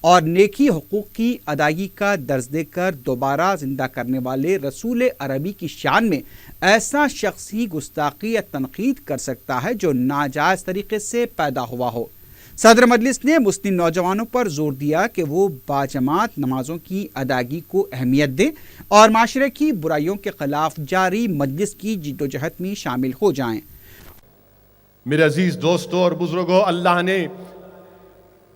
اور نیکی حقوق کی ادائیگی کا درس دے کر دوبارہ زندہ کرنے والے رسول عربی کی شان میں ایسا شخص ہی گستاخی یا تنقید کر سکتا ہے جو ناجائز طریقے سے پیدا ہوا ہو۔ صدر مجلس نے مسلم نوجوانوں پر زور دیا کہ وہ باجماعت نمازوں کی ادائیگی کو اہمیت دیں اور معاشرے کی برائیوں کے خلاف جاری مجلس کی جدوجہد میں شامل ہو جائیں۔ میرے عزیز دوستوں اور بزرگوں، اللہ نے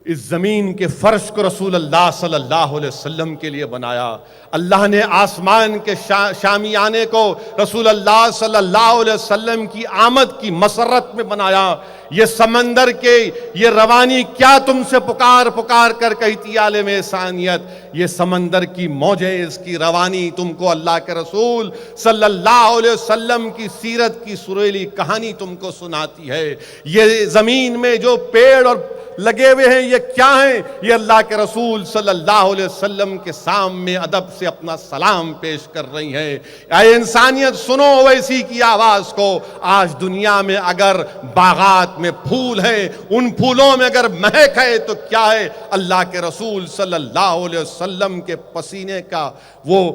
اس زمین کے فرش کو رسول اللہ صلی اللہ علیہ وسلم کے لیے بنایا۔ اللہ نے آسمان کے شامیانے کو رسول اللہ صلی اللہ علیہ وسلم کی آمد کی مسرت میں بنایا۔ یہ سمندر کے یہ روانی کیا تم سے پکار پکار کر کہتی عالم ثانیت، یہ سمندر کی موجیں، اس کی روانی تم کو اللہ کے رسول صلی اللہ علیہ وسلم کی سیرت کی سریلی کہانی تم کو سناتی ہے۔ یہ زمین میں جو پیڑ اور لگے ہوئے ہیں یہ کیا ہیں؟ یہ اللہ کے رسول صلی اللہ علیہ وسلم کے سامنے ادب سے اپنا سلام پیش کر رہی ہیں۔ اے انسانیت سنو ویسی کی آواز کو۔ آج دنیا میں اگر باغات میں پھول ہیں، ان پھولوں میں اگر مہک ہے تو کیا ہے؟ اللہ کے رسول صلی اللہ علیہ وسلم کے پسینے کا وہ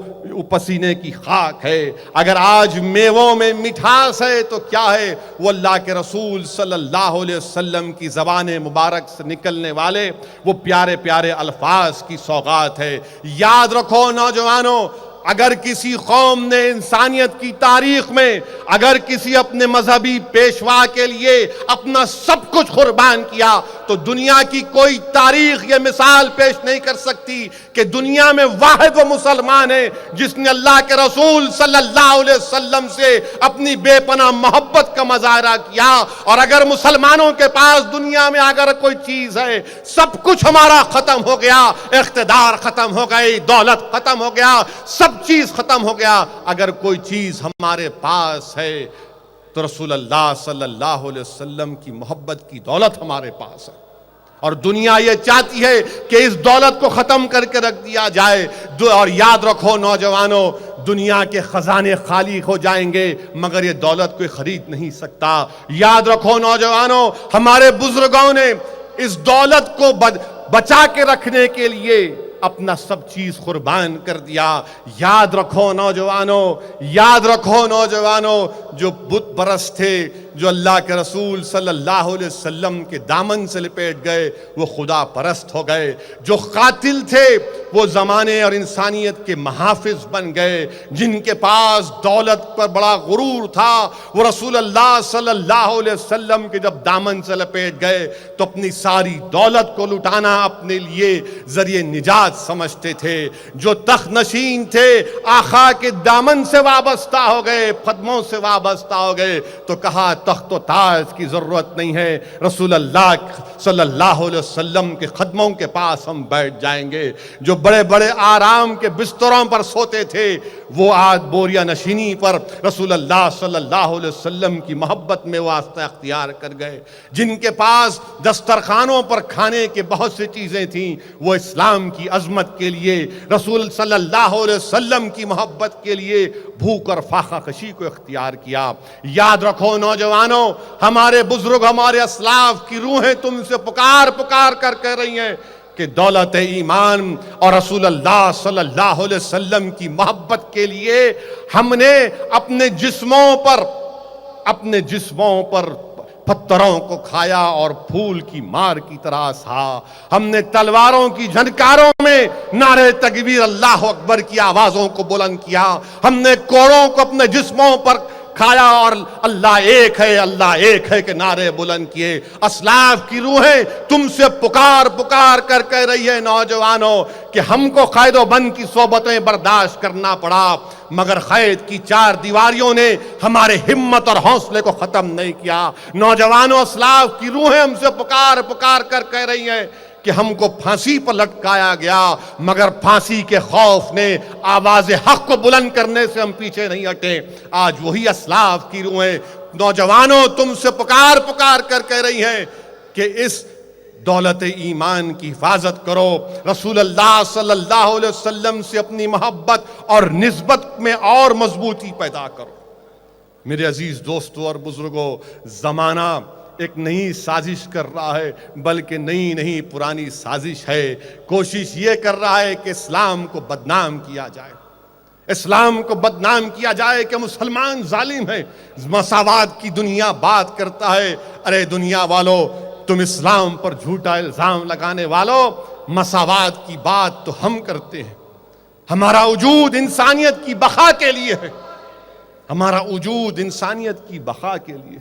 پسینے کی خاک ہے۔ اگر آج میووں میں مٹھاس ہے تو کیا ہے؟ وہ اللہ کے رسول صلی اللہ علیہ وسلم کی زبان مبارک سے نکلنے والے وہ پیارے پیارے الفاظ کی سوغات ہے۔ یاد رکھو نوجوانوں، اگر کسی قوم نے انسانیت کی تاریخ میں اگر کسی اپنے مذہبی پیشوا کے لیے اپنا سب کچھ قربان کیا تو دنیا کی کوئی تاریخ یہ مثال پیش نہیں کر سکتی کہ دنیا میں واحد وہ مسلمان ہے جس نے اللہ کے رسول صلی اللہ علیہ وسلم سے اپنی بے پناہ محبت کا مظاہرہ کیا۔ اور اگر مسلمانوں کے پاس دنیا میں اگر کوئی چیز ہے، سب کچھ ہمارا ختم ہو گیا، اقتدار ختم ہو گئی، دولت ختم ہو گیا، سب چیز ختم ہو گیا، اگر کوئی چیز ہمارے پاس ہے تو رسول اللہ صلی اللہ علیہ وسلم کی محبت کی دولت ہمارے پاس ہے۔ اور دنیا یہ چاہتی ہے کہ اس دولت کو ختم کر کے رکھ دیا جائے۔ اور یاد رکھو نوجوانوں، دنیا کے خزانے خالی ہو جائیں گے مگر یہ دولت کوئی خرید نہیں سکتا۔ یاد رکھو نوجوانوں، ہمارے بزرگوں نے اس دولت کو بچا کے رکھنے کے لیے اپنا سب چیز قربان کر دیا۔ یاد رکھو نوجوانوں، یاد رکھو نوجوانوں، جو بت پرست تھے، جو اللہ کے رسول صلی اللہ علیہ وسلم کے دامن سے لپیٹ گئے، وہ خدا پرست ہو گئے۔ جو قاتل تھے وہ زمانے اور انسانیت کے محافظ بن گئے۔ جن کے پاس دولت پر بڑا غرور تھا وہ رسول اللہ صلی اللہ علیہ وسلم کے جب دامن سے لپیٹ گئے تو اپنی ساری دولت کو لٹانا اپنے لیے ذریعہ نجات سمجھتے تھے۔ جو تخت نشین تھے آقا کے دامن سے وابستہ ہو گئے، قدموں سے وابستہ ہو گئے تو کہا تخت و تاج کی ضرورت نہیں ہے، رسول اللہ صلی اللہ علیہ وسلم کے قدموں کے پاس ہم بیٹھ جائیں گے۔ جو بڑے بڑے آرام کے بستروں پر سوتے تھے وہ آج بوریا نشینی پر رسول اللہ صلی اللہ علیہ وسلم کی محبت میں واسطہ اختیار کر گئے۔ جن کے پاس دسترخوانوں پر کھانے کے بہت سی چیزیں تھیں وہ اسلام کی عظمت کے لیے، رسول صلی اللہ علیہ وسلم کی محبت کے لیے بھوک اور فاقہ کشی کو اختیار کیا۔ یاد رکھو نوجوانوں، ہمارے بزرگ، ہمارے اسلاف کی روحیں تم سے پکار پکار کر کہہ رہی ہیں کہ دولت ایمان اور رسول اللہ صلی اللہ علیہ وسلم کی محبت کے لیے ہم نے اپنے جسموں پر پتھروں کو کھایا اور پھول کی مار کی طرح سہا۔ ہم نے تلواروں کی جھنکاروں میں نعرہ تکبیر اللہ اکبر کی آوازوں کو بلند کیا۔ ہم نے کوڑوں کو اپنے جسموں پر کھایا اور اللہ ایک ہے، اللہ ایک ہے کہ نعرے بلند کیے۔ اسلاف کی روحیں تم سے پکار پکار کر کہہ رہی ہے نوجوانوں کہ ہم کو قید و بند کی صحبتیں برداشت کرنا پڑا مگر قید کی چار دیواریوں نے ہمارے ہمت اور حوصلے کو ختم نہیں کیا۔ نوجوانوں، اسلاف کی روحیں ہم سے پکار پکار کر کہہ رہی ہیں کہ ہم کو پھانسی پر لٹکایا گیا مگر پھانسی کے خوف نے آواز حق کو بلند کرنے سے ہم پیچھے نہیں ہٹے۔ آج وہی اسلاف کی روحیں نوجوانوں تم سے پکار پکار کر کہہ رہی ہیں کہ اس دولت ایمان کی حفاظت کرو، رسول اللہ صلی اللہ علیہ وسلم سے اپنی محبت اور نسبت میں اور مضبوطی پیدا کرو۔ میرے عزیز دوستو اور بزرگوں، زمانہ ایک نئی سازش کر رہا ہے، بلکہ نئی پرانی سازش ہے۔ کوشش یہ کر رہا ہے کہ اسلام کو بدنام کیا جائے، اسلام کو بدنام کیا جائے کہ مسلمان ظالم ہے۔ مساوات کی دنیا بات کرتا ہے، ارے دنیا والو، تم اسلام پر جھوٹا الزام لگانے والو، مساوات کی بات تو ہم کرتے ہیں۔ ہمارا وجود انسانیت کی بقا کے لیے ہے، ہمارا وجود انسانیت کی بقا کے لیے۔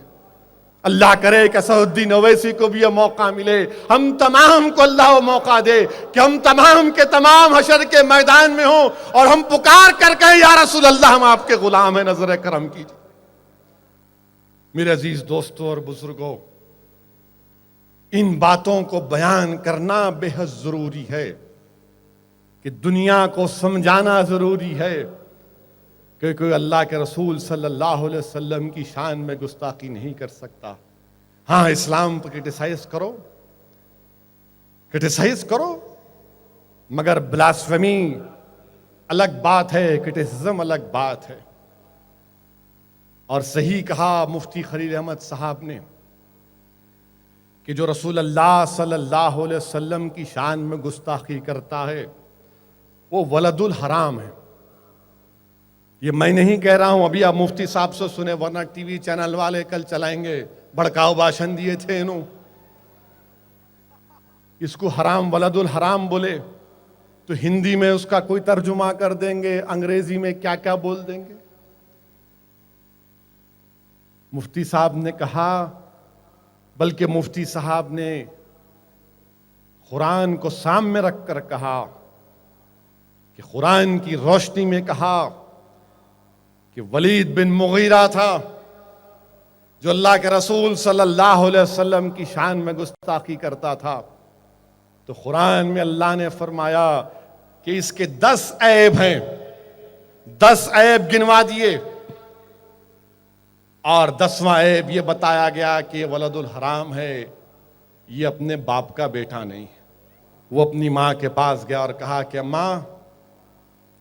اللہ کرے کہ اسد الدین اویسی کو بھی یہ موقع ملے، ہم تمام کو اللہ وہ موقع دے کہ ہم تمام کے تمام حشر کے میدان میں ہوں اور ہم پکار کر کہیں یا رسول اللہ ہم آپ کے غلام ہیں، نظر کرم کیجیے۔ میرے عزیز دوستوں اور بزرگوں، ان باتوں کو بیان کرنا بے حد ضروری ہے کہ دنیا کو سمجھانا ضروری ہے کہ کوئی اللہ کے رسول صلی اللہ علیہ وسلم کی شان میں گستاخی نہیں کر سکتا۔ ہاں، اسلام پر کرٹیسائز کرو، مگر بلاسفیمی الگ بات ہے، کرٹیسزم الگ بات ہے۔ اور صحیح کہا مفتی خلیل احمد صاحب نے کہ جو رسول اللہ صلی اللہ علیہ وسلم کی شان میں گستاخی کرتا ہے وہ ولد الحرام ہے۔ یہ میں نہیں کہہ رہا ہوں، ابھی آپ مفتی صاحب سے سنے، ورنہ ٹی وی چینل والے کل چلائیں گے، بھڑکاؤ بھاشن دیے تھے انہوں، اس کو حرام ولد الحرام بولے تو ہندی میں اس کا کوئی ترجمہ کر دیں گے، انگریزی میں کیا کیا بول دیں گے۔ مفتی صاحب نے کہا، بلکہ مفتی صاحب نے قرآن کو سامنے رکھ کر کہا کہ قرآن کی روشنی میں کہا کہ ولید بن مغیرہ تھا جو اللہ کے رسول صلی اللہ علیہ وسلم کی شان میں گستاخی کرتا تھا، تو قرآن میں اللہ نے فرمایا کہ اس کے 10 عیب ہیں، 10 عیب گنوا دیے، اور 10واں عیب یہ بتایا گیا کہ یہ ولد الحرام ہے، یہ اپنے باپ کا بیٹا نہیں ہے۔ وہ اپنی ماں کے پاس گیا اور کہا کہ ماں،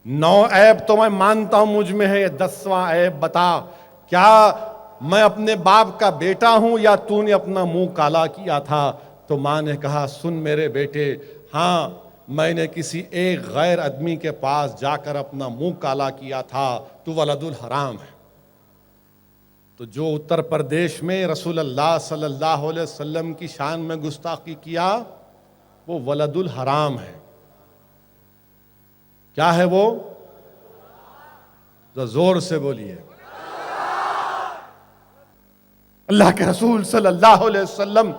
9 عیب تو میں مانتا ہوں مجھ میں ہے، یہ 10واں عیب بتا، کیا میں اپنے باپ کا بیٹا ہوں یا تو نے اپنا منہ کالا کیا تھا؟ تو ماں نے کہا، سن میرے بیٹے، ہاں میں نے کسی ایک غیر آدمی کے پاس جا کر اپنا منہ کالا کیا تھا، تو ولد الحرام ہے۔ تو جو اتر پردیش میں رسول اللہ صلی اللہ علیہ وسلم کی شان میں گستاخی کیا وہ ولد الحرام ہے۔ کیا ہے وہ؟ زور سے بولیے۔ اللہ کے رسول صلی اللہ علیہ وسلم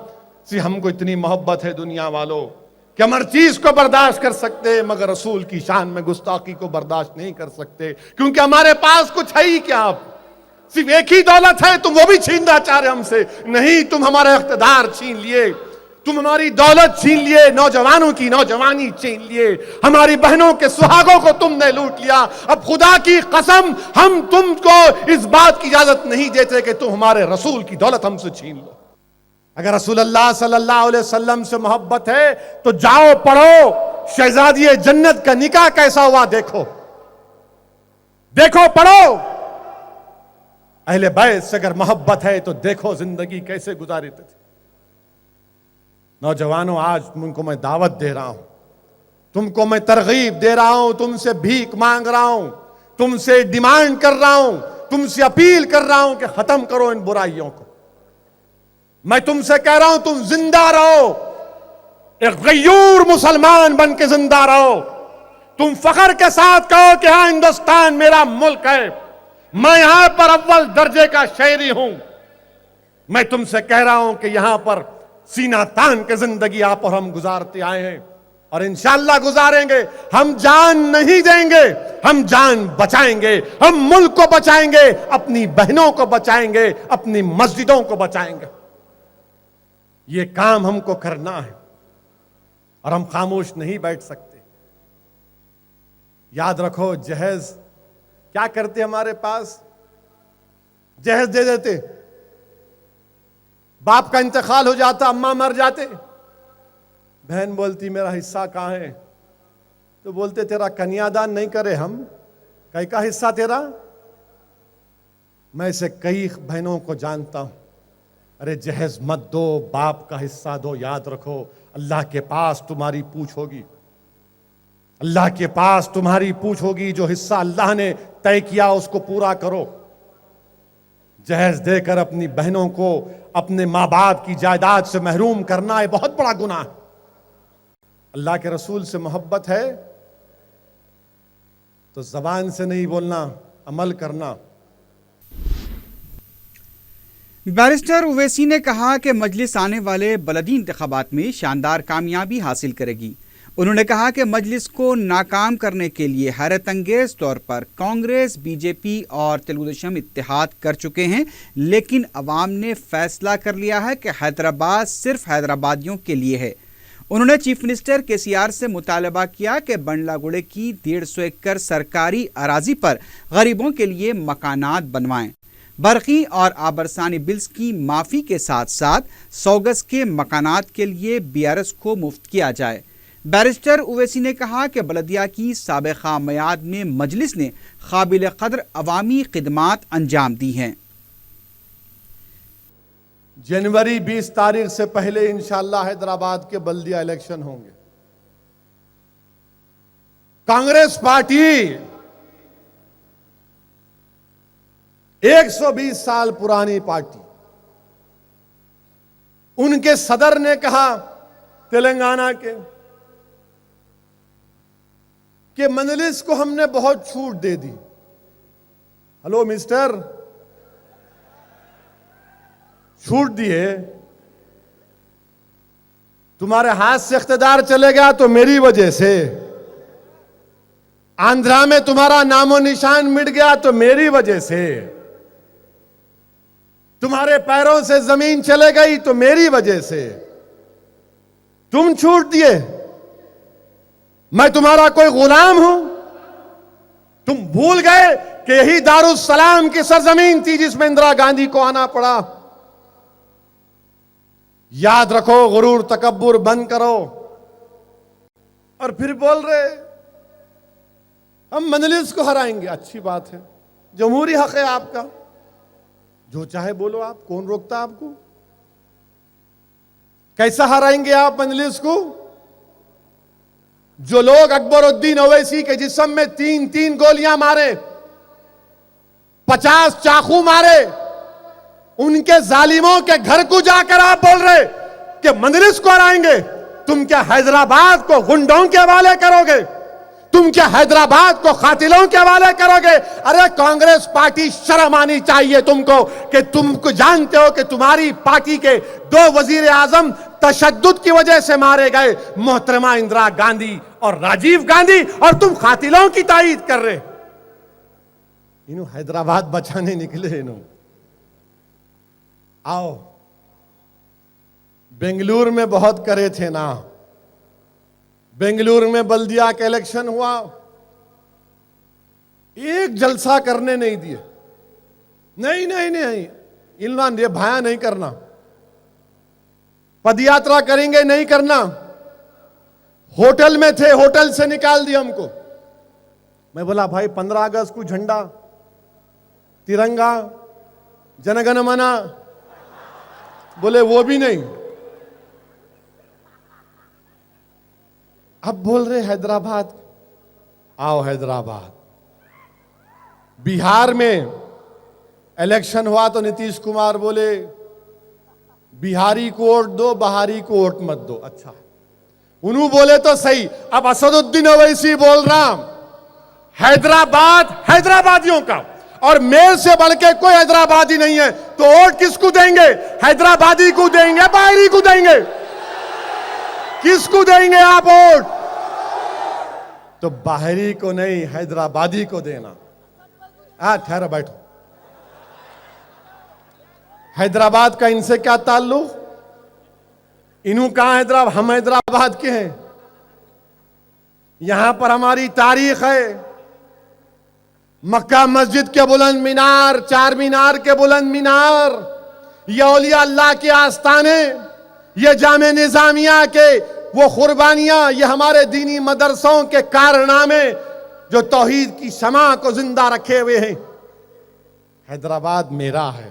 سے ہم کو اتنی محبت ہے دنیا والوں کہ ہم ہر چیز کو برداشت کر سکتے ہیں، مگر رسول کی شان میں گستاخی کو برداشت نہیں کر سکتے، کیونکہ ہمارے پاس کچھ ہے ہی کیا؟ صرف ایک ہی دولت ہے، تم وہ بھی چھیننا چاہ رہے ہم سے؟ نہیں، تم ہمارا اقتدار چھین لیے، تم ہماری دولت چھین لیے، نوجوانوں کی نوجوانی چھین لیے، ہماری بہنوں کے سہاگوں کو تم نے لوٹ لیا۔ اب خدا کی قسم ہم تم کو اس بات کی اجازت نہیں دیتے کہ تم ہمارے رسول کی دولت ہم سے چھین لو۔ اگر رسول اللہ صلی اللہ علیہ وسلم سے محبت ہے تو جاؤ پڑھو شہزادی جنت کا نکاح کیسا ہوا، دیکھو پڑھو۔ اہل بیت سے اگر محبت ہے تو دیکھو زندگی کیسے گزارے تھے۔ نوجوانوں، آج تم کو میں دعوت دے رہا ہوں، تم کو میں ترغیب دے رہا ہوں، تم سے بھیک مانگ رہا ہوں، تم سے ڈیمانڈ کر رہا ہوں، تم سے اپیل کر رہا ہوں کہ ختم کرو ان برائیوں کو۔ میں تم سے کہہ رہا ہوں تم زندہ رہو، ایک غیور مسلمان بن کے زندہ رہو۔ تم فخر کے ساتھ کہو کہ ہاں ہندوستان میرا ملک ہے، میں یہاں پر اول درجے کا شہری ہوں۔ میں تم سے کہہ رہا ہوں کہ یہاں پر سینہ تان کے زندگی آپ اور ہم گزارتے آئے ہیں، اور انشاءاللہ گزاریں گے۔ ہم جان نہیں دیں گے، ہم جان بچائیں گے، ہم ملک کو بچائیں گے، اپنی بہنوں کو بچائیں گے، اپنی مسجدوں کو بچائیں گے۔ یہ کام ہم کو کرنا ہے اور ہم خاموش نہیں بیٹھ سکتے۔ یاد رکھو، جہیز کیا کرتے ہمارے پاس؟ جہیز دے دیتے، باپ کا انتقال ہو جاتا، اماں مر جاتے، بہن بولتی میرا حصہ کہاں ہے؟ تو بولتے تیرا کنیا دان نہیں کرے ہم، کئی کا حصہ تیرا؟ میں سے کئی بہنوں کو جانتا ہوں ارے جہیز مت دو، باپ کا حصہ دو، یاد رکھو اللہ کے پاس تمہاری پوچھ ہوگی، اللہ کے پاس تمہاری پوچھ ہوگی، جو حصہ اللہ نے طے کیا اس کو پورا کرو۔ جہیز دے کر اپنی بہنوں کو اپنے ماں باپ کی جائیداد سے محروم کرنا یہ بہت بڑا گناہ ہے۔ اللہ کے رسول سے محبت ہے تو زبان سے نہیں بولنا، عمل کرنا۔ بیرسٹر اویسی نے کہا کہ مجلس آنے والے بلدی انتخابات میں شاندار کامیابی حاصل کرے گی۔ انہوں نے کہا کہ مجلس کو ناکام کرنے کے لیے حیرت انگیز طور پر کانگریس، بی جے پی اور تلگو دیشم اتحاد کر چکے ہیں، لیکن عوام نے فیصلہ کر لیا ہے کہ حیدرآباد صرف حیدرآبادیوں کے لیے ہے۔ انہوں نے چیف منسٹر KCR سے مطالبہ کیا کہ بنڈلہ گوڑے کی 150 ایکڑ سرکاری اراضی پر غریبوں کے لیے مکانات بنوائیں۔ برقی اور آبرسانی بلز کی معافی کے ساتھ ساتھ 100 گز کے مکانات کے لیے BRS کو مفت کیا جائے۔ بیرسٹر اویسی نے کہا کہ بلدیہ کی سابقہ میعاد میں مجلس نے قابل قدر عوامی خدمات انجام دی ہیں۔ جنوری 20 تاریخ سے پہلے انشاءاللہ حیدرآباد کے بلدیہ الیکشن ہوں گے۔ کانگریس پارٹی 120 سال پرانی پارٹی، ان کے صدر نے کہا تلنگانہ کے کہ مجلس کو ہم نے بہت چھوٹ دے دی۔ ہلو مسٹر، چھوٹ دی ہے، تمہارے ہاتھ سے اقتدار چلے گا تو میری وجہ سے، آندھرا میں تمہارا نام و نشان مٹ گیا تو میری وجہ سے، تمہارے پیروں سے زمین چلے گئی تو میری وجہ سے، تم چھوٹ دیے، میں تمہارا کوئی غلام ہوں؟ تم بھول گئے کہ یہی دارالسلام کی سرزمین تھی جس میں اندرا گاندھی کو آنا پڑا۔ یاد رکھو، غرور تکبر بند کرو۔ اور پھر بول رہے ہم مجلس کو ہرائیں گے۔ اچھی بات ہے، جمہوری حق ہے آپ کا، جو چاہے بولو آپ، کون روکتا آپ کو؟ کیسا ہرائیں گے آپ مجلس کو؟ جو لوگ اکبر الدین اویسی کے جسم میں 3 گولیاں مارے، 50 چاقو مارے، ان کے ظالموں کے گھر کو جا کر آپ بول رہے کہ مجلس کو ہرائیں گے؟ تم کیا حیدرآباد کو گنڈوں کے حوالے کرو گے؟ تم کیا حیدرآباد کو قاتلوں کے حوالے کرو گے؟ ارے کانگریس پارٹی، شرم آنی چاہیے تم کو کہ تم کو جانتے ہو کہ تمہاری پارٹی کے 2 وزیر اعظم تشدد کی وجہ سے مارے گئے، محترمہ اندرا گاندھی اور راجیو گاندھی، اور تم قاتلوں کی تائید کر رہے۔ انہوں حیدرآباد بچانے نکلے۔ انہوں آؤ، بنگلور میں بہت کرے تھے نا، بنگلور میں بلدیہ کا الیکشن ہوا، ایک جلسہ کرنے نہیں دیے۔ نہیں، انہوں نے یہ بھایا نہیں کرنا، پد یاترا کریں گے نہیں کرنا۔ ہوٹل میں تھے، ہوٹل سے نکال دیا ہم کو۔ میں بولا بھائی 15 اگست کو جھنڈا، ترنگا، جن گن من، بولے وہ بھی نہیں۔ اب بول رہے حیدرآباد، آؤ حیدرآباد۔ بہار میں الیکشن ہوا تو نتیش کمار بولے بہاری کو ووٹ دو، بہاری کو ووٹ مت دو۔ اچھا، انہوں بولے تو صحیح۔ اب اسد الدین اویسی بول رہا حیدرآباد حیدرآبادیوں کا، اور میرے سے بڑھ کے کوئی حیدرآبادی نہیں ہے، تو ووٹ کس کو دیں گے؟ حیدرآبادی کو دیں گے، باہری کو دیں گے؟ کس کو دیں گے آپ ووٹ؟ تو باہری کو نہیں، حیدرآبادی کو دینا۔ ٹھہرا بیٹھو، حیدرآباد کا ان سے کیا تعلق؟ انہوں کہاں حیدرآباد؟ ہم حیدرآباد کے ہیں، یہاں پر ہماری تاریخ ہے۔ مکہ مسجد کے بلند مینار، 4 مینار کے بلند مینار، یہ اولیاء اللہ کے آستانے، یہ جامع نظامیہ کے وہ قربانیاں، یہ ہمارے دینی مدرسوں کے کارنامے جو توحید کی شمع کو زندہ رکھے ہوئے ہیں۔ حیدرآباد میرا ہے،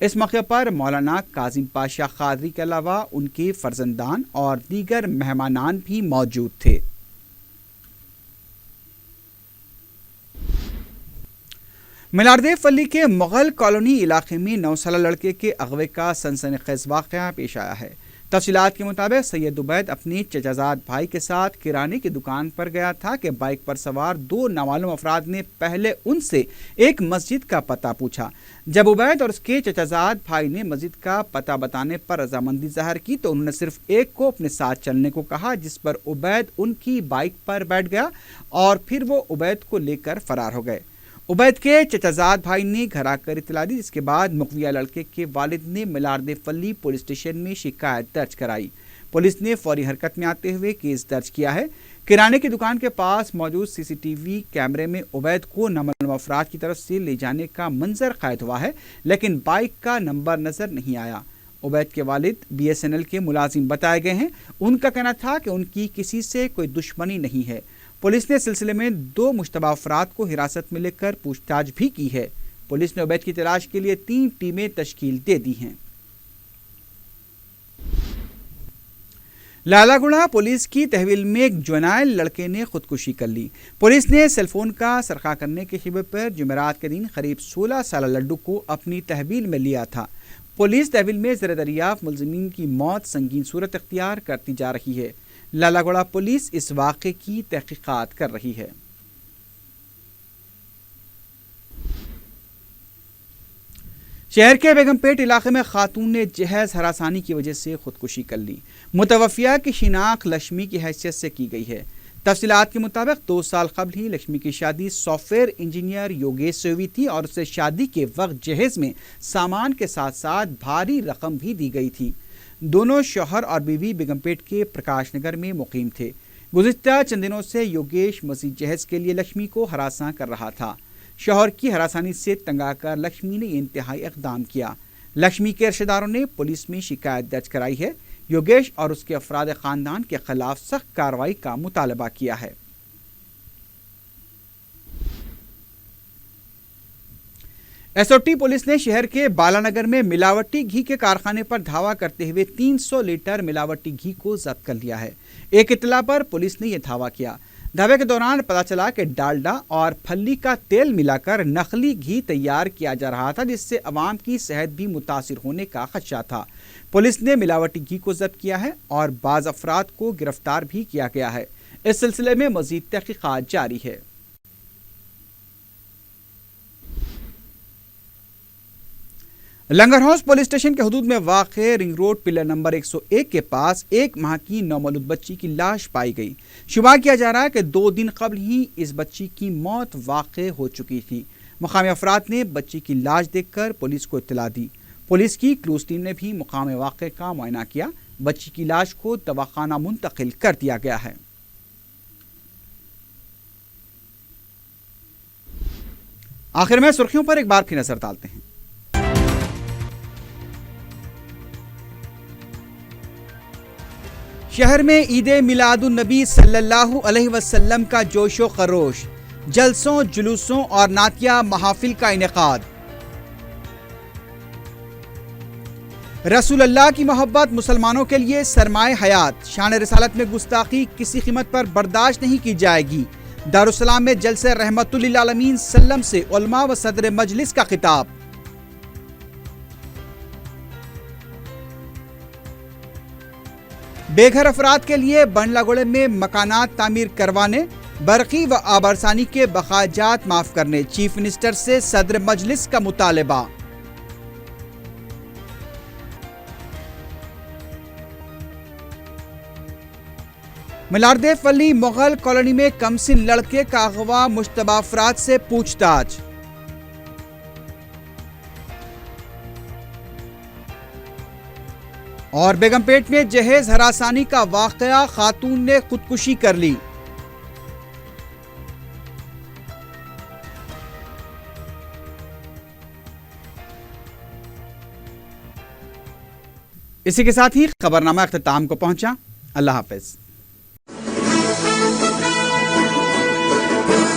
اس موقع پر مولانا کاظم پاشا قادری کے علاوہ ان کے فرزندان اور دیگر مہمانان بھی موجود تھے۔ ملارد فلی کے مغل کالونی علاقے میں 9 سالہ لڑکے کے اغوے کا سنسنی خیز واقعہ پیش آیا ہے۔ تفصیلات کے مطابق سید عبید اپنے چچا زاد بھائی کے ساتھ کرانے کی دکان پر گیا تھا کہ بائک پر سوار 2 نامعلوم افراد نے پہلے ان سے ایک مسجد کا پتہ پوچھا۔ جب عبید اور اس کے چچا زاد بھائی نے مسجد کا پتہ بتانے پر رضامندی ظاہر کی تو انہوں نے صرف ایک کو اپنے ساتھ چلنے کو کہا، جس پر عبید ان کی بائک پر بیٹھ گیا اور پھر وہ عبید کو لے کر فرار ہو گئے۔ عبید کے چچا زاد بھائی نے گھر آ کر اطلاع دی، جس کے بعد مغویہ لڑکے کے والد نے ملارد فلی پولیس اسٹیشن میں شکایت درج کرائی۔ پولیس نے فوری حرکت میں آتے ہوئے کیس درج کیا ہے۔ کرانے کی دکان کے پاس موجود سی سی ٹی وی کیمرے میں عبید کو نامعلوم افراد کی طرف سے لے جانے کا منظر قید ہوا ہے، لیکن بائک کا نمبر نظر نہیں آیا۔ عبید کے والد BSNL کے ملازم بتائے گئے ہیں۔ ان کا کہنا تھا کہ ان کی کسی سے کوئی دشمنی نہیں ہے۔ پولیس نے سلسلے میں 2 مشتبہ افراد کو حراست میں لے کر پوچھ تاچھ بھی کی ہے۔ پولیس نے عبید کی تلاش کے لیے 3 ٹیمیں تشکیل دے دی ہیں۔ لالا گڑھا پولیس کی تحویل میں ایک جوینائل لڑکے نے خودکشی کر لی۔ پولیس نے سیل فون کا سرقہ کرنے کے شبے پر جمعرات کے دن قریب 16 سالہ لڈو کو اپنی تحویل میں لیا تھا۔ پولیس تحویل میں زیر دریافت ملزمین کی موت سنگین صورت اختیار کرتی جا رہی ہے۔ لالا گڑھا پولیس اس واقعے کی تحقیقات کر رہی ہے۔ شہر کے بیگم پیٹ علاقے میں خاتون نے جہیز ہراسانی کی وجہ سے خودکشی کر لی۔ متوفیہ کی شناخت لکشمی کی حیثیت سے کی گئی ہے۔ تفصیلات کے مطابق 2 سال قبل ہی لکشمی کی شادی سافٹ ویئر انجینئر یوگیش سے ہوئی تھی اور اسے شادی کے وقت جہیز میں سامان کے ساتھ ساتھ بھاری رقم بھی دی گئی تھی۔ دونوں شوہر اور بیوی بیگم پیٹ کے پرکاش نگر میں مقیم تھے۔ گزشتہ چند دنوں سے یوگیش مزید جہیز کے لیے لکشمی کو ہراساں کر رہا تھا۔ شوہر کی ہراسانی سے تنگ آ کر لکشمی نے یہ انتہائی اقدام کیا۔ لکشمی کے رشتہ داروں نے پولیس میں شکایت درج کرائی ہے۔ یوگیش اور اس کے افراد خاندان کے خلاف سخت کارروائی کا مطالبہ کیا ہے۔ SOT پولیس نے شہر کے بالا نگر میں ملاوٹی گھی کے کارخانے پر دھاوا کرتے ہوئے 300 لیٹر ملاوٹی گھی کو ضبط کر لیا ہے۔ ایک اطلاع پر پولیس نے یہ دھاوا کیا۔ دھاوے کے دوران پتہ چلا کہ ڈالڈا اور پھلی کا تیل ملا کر نقلی گھی تیار کیا جا رہا تھا، جس سے عوام کی صحت بھی متاثر ہونے کا خدشہ تھا۔ پولیس نے ملاوٹی گھی کو ضبط کیا ہے اور بعض افراد کو گرفتار بھی کیا گیا ہے۔ اس سلسلے میں مزید تحقیقات جاری ہے۔ لنگر ہاؤس پولیس اسٹیشن کے حدود میں واقع رنگ روڈ پلر نمبر 101 کے پاس 1 ماہ کی نومولود بچی کی لاش پائی گئی۔ شبہ کیا جا رہا ہے کہ 2 دن قبل ہی اس بچی کی موت واقع ہو چکی تھی۔ مقامی افراد نے بچی کی لاش دیکھ کر پولیس کو اطلاع دی۔ پولیس کی کلوز ٹیم نے بھی مقام واقع کا معائنہ کیا۔ بچی کی لاش کو دواخانہ منتقل کر دیا گیا ہے۔ آخر میں سرخیوں پر ایک بار پھر نظر ڈالتے ہیں۔ شہر میں عید میلاد النبی صلی اللہ علیہ وسلم کا جوش و خروش، جلسوں، جلوسوں اور نعتیہ محافل کا انعقاد۔ رسول اللہ کی محبت مسلمانوں کے لیے سرمایہ حیات، شان رسالت میں گستاخی کسی قیمت پر برداشت نہیں کی جائے گی۔ دارالسلام میں جلسہ رحمت للعالمین سلم سے علماء و صدر مجلس کا خطاب۔ بے گھر افراد کے لیے بنڈلہ گوڑے میں مکانات تعمیر کروانے، برقی و آب رسانی کے بخراجات معاف کرنے، چیف منسٹر سے صدر مجلس کا مطالبہ۔ ملارد فلی مغل کالونی میں کمسن لڑکے کا اغوا، مشتبہ افراد سے پوچھ تاچھ۔ اور بیگم پیٹ میں جہیز ہراسانی کا واقعہ، خاتون نے خودکشی کر لی۔ اسی کے ساتھ ہی خبرنامہ اختتام کو پہنچا۔ اللہ حافظ۔